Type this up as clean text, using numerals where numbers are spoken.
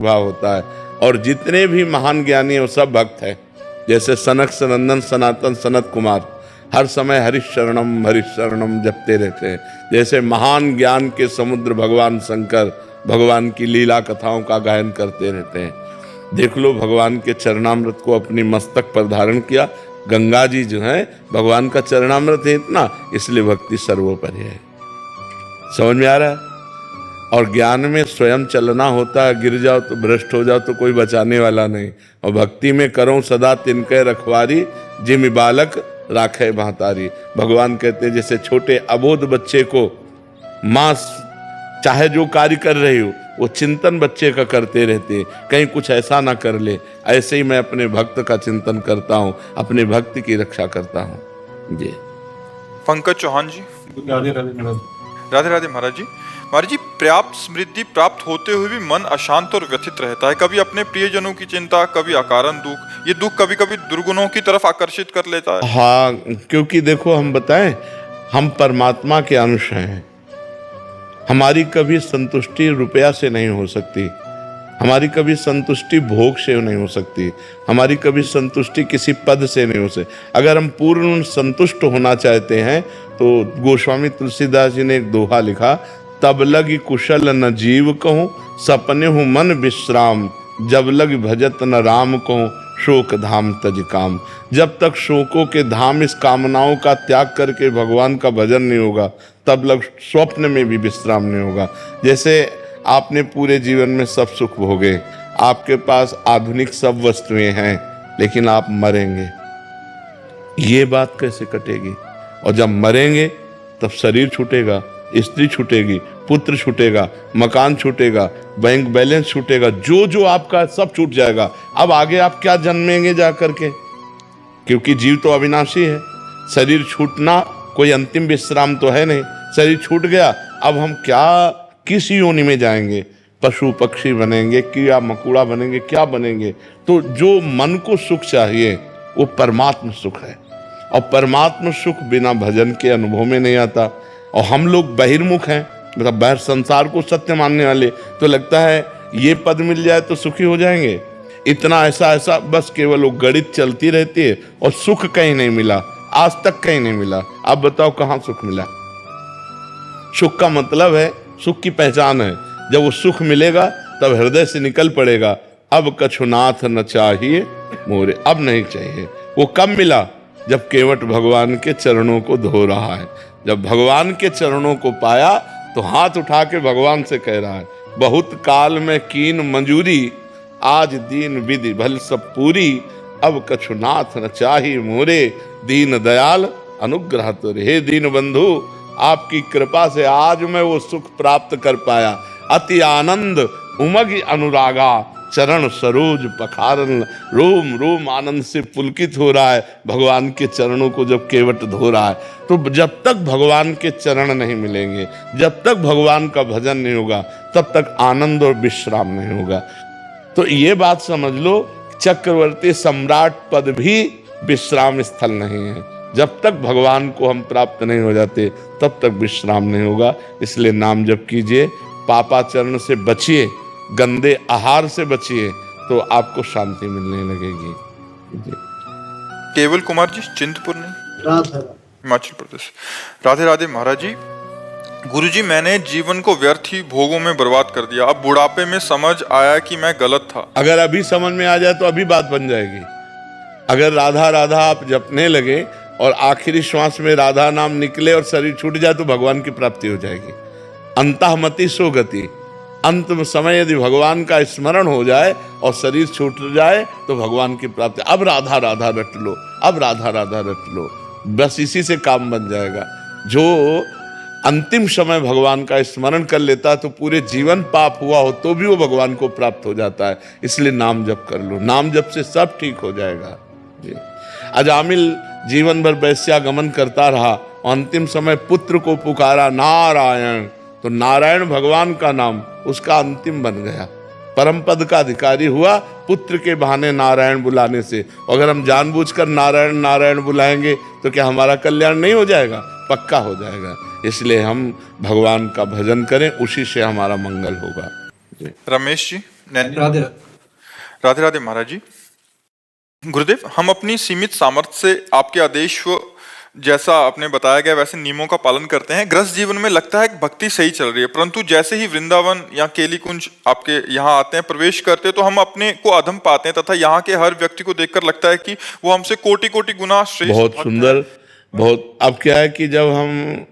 भाव होता है। और जितने भी महान ज्ञानी हैं वो सब भक्त हैं। जैसे सनक सनंदन सनातन सनत कुमार हर समय हरिशरणम जपते रहते हैं। जैसे महान ज्ञान के समुद्र भगवान शंकर भगवान की लीला कथाओं का गायन करते रहते हैं। देख लो, भगवान के चरणामृत को अपनी मस्तक पर धारण किया। गंगा जी जो है भगवान का चरणामृत है इतना, इसलिए भक्ति सर्वोपरि है। समझ में आ रहा है? और ज्ञान में स्वयं चलना होता है। गिर जाओ तो भ्रष्ट हो जाओ तो कोई बचाने वाला नहीं। और भक्ति में करो सदा तिनके रखवारी, जिम बालक राखे महतारी। भगवान कहते हैं जैसे छोटे अबोध बच्चे को माँ चाहे जो कार्य कर रही हो वो चिंतन बच्चे का करते रहते, कहीं कुछ ऐसा ना कर ले। ऐसे ही मैं अपने भक्त का चिंतन करता हूँ, अपने भक्त की रक्षा करता हूँ। जी पंकज चौहान जी। राधे राधे महाराज। राधे राधे महाराज जी। महाराज जी, पर्याप्त समृद्धि प्राप्त होते हुए भी मन अशांत और व्यथित रहता है। कभी अपने प्रियजनों की चिंता, कभी अकारण दुख। ये दुख कभी कभी दुर्गुणों की तरफ आकर्षित कर लेता है। हाँ, क्योंकि देखो हम बताएं, हम परमात्मा के अंश हैं। हमारी कभी संतुष्टि रुपया से नहीं हो सकती, हमारी कभी संतुष्टि भोग से नहीं हो सकती, हमारी कभी संतुष्टि किसी पद से नहीं हो सकती। अगर हम पूर्ण संतुष्ट होना चाहते हैं तो गोस्वामी तुलसीदास जी ने एक दोहा लिखा, तब लग कुशल न जीव कहूँ, सपने हूँ मन विश्राम। जब लग भजत न राम कहूँ, शोक धाम तज काम। जब तक शोकों के धाम इस कामनाओं का त्याग करके भगवान का भजन नहीं होगा, तब लग स्वप्न में भी विश्राम नहीं होगा। जैसे आपने पूरे जीवन में सब सुख भोगे, आपके पास आधुनिक सब वस्तुएं हैं, लेकिन आप मरेंगे, ये बात कैसे कटेगी? और जब मरेंगे तब शरीर छूटेगा, स्त्री छूटेगी, पुत्र छूटेगा, मकान छूटेगा, बैंक बैलेंस छूटेगा, जो जो आपका सब छूट जाएगा। अब आगे आप क्या जन्मेंगे जा करके? क्योंकि जीव तो अविनाशी है। शरीर छूटना कोई अंतिम विश्राम तो है नहीं। शरीर छूट गया, अब हम क्या किस योनि में जाएंगे? पशु पक्षी बनेंगे, कीड़ा मकोड़ा बनेंगे, क्या बनेंगे? तो जो मन को सुख चाहिए वो परमात्म सुख है, और परमात्म सुख बिना भजन के अनुभव में नहीं आता। और हम लोग बहिर्मुख हैं, मतलब बाहर संसार को सत्य मानने वाले, तो लगता है ये पद मिल जाए तो सुखी हो जाएंगे। इतना ऐसा बस केवल वो गणित चलती रहती है और सुख कहीं नहीं मिला, आज तक कहीं नहीं मिला। आप बताओ कहाँ सुख मिला? सुख का मतलब है, सुख की पहचान है, जब वो सुख मिलेगा तब हृदय से निकल पड़ेगा, अब कछुनाथ न चाहिए मोरे, अब नहीं चाहिए। वो कब मिला? जब केवट भगवान के चरणों को धो रहा है। जब भगवान के चरणों को पाया तो हाथ उठा के भगवान से कह रहा है, बहुत काल में कीन मंजूरी, आज दीन विधि भल सब पूरी। अब कछुनाथ न चाही मोरे, दीन दयाल अनुग्रह तोरे। हे दीन बंधु, आपकी कृपा से आज मैं वो सुख प्राप्त कर पाया। अति आनंद उमग अनुरागा, चरण सरोज पखारन। रोम रोम आनंद से पुलकित हो रहा है भगवान के चरणों को जब केवट धो रहा है। तो जब तक भगवान के चरण नहीं मिलेंगे, जब तक भगवान का भजन नहीं होगा, तब तक आनंद और विश्राम नहीं होगा। तो ये बात समझ लो, चक्रवर्ती सम्राट पद भी विश्राम स्थल नहीं है। जब तक भगवान को हम प्राप्त नहीं हो जाते तब तक विश्राम नहीं होगा। इसलिए नाम जप कीजिए, पापाचरण से बचिए, गंदे आहार से बचिए, तो आपको शांति मिलने लगेगी। केवल कुमार जी, चिंतपूर्णी, हिमाचल प्रदेश। राधे राधे महाराज जी। गुरुजी, मैंने जीवन को व्यर्थ ही भोगों में बर्बाद कर दिया। अब बुढ़ापे में समझ आया कि मैं गलत था। अगर अभी समझ में आ जाए तो अभी बात बन जाएगी। अगर राधा राधा आप जपने लगे और आखिरी श्वास में राधा नाम निकले और शरीर छूट जाए तो भगवान की प्राप्ति हो जाएगी। अंतःमति सो गति। अंत समय यदि भगवान का स्मरण हो जाए और शरीर छूट जाए तो भगवान की प्राप्ति। अब राधा राधा रट लो, अब राधा राधा रट लो, बस इसी से काम बन जाएगा। जो अंतिम समय भगवान का स्मरण कर लेता है तो पूरे जीवन पाप हुआ हो तो भी वो भगवान को प्राप्त हो जाता है। इसलिए नाम जप कर लो, नाम जप से सब ठीक हो जाएगा। जी। अजामिल जीवन भर वैश्यागमन करता रहा, अंतिम समय पुत्र को पुकारा नारायण, तो नारायण भगवान का नाम उसका अंतिम बन गया। परम पद का अधिकारी हुआ पुत्र के बहाने नारायण बुलाने से। अगर हम जानबूझकर नारायण नारायण बुलाएंगे तो क्या हमारा कल्याण नहीं हो जाएगा? पक्का हो जाएगा। इसलिए हम भगवान का भजन करें, उसी से हमारा मंगल होगा। रमेश जी, नैनी राधे राधे राधे महाराज जी। गुरुदेव, हम अपनी सीमित सामर्थ्य से आपके आदेश व जैसा आपने बताया गया वैसे नियमों का पालन करते हैं। गृहस्थ जीवन में लगता है कि भक्ति सही चल रही है, परंतु जैसे ही वृंदावन या केली कुंज आपके यहाँ आते हैं, प्रवेश करते हैं, तो हम अपने को अधम पाते हैं तथा यहाँ के हर व्यक्ति को देखकर लगता है कि वो हमसे कोटि कोटि गुना श्रेष्ठ बहुत भक्त हैं। सुंदर। बहुत अब क्या है कि जब हम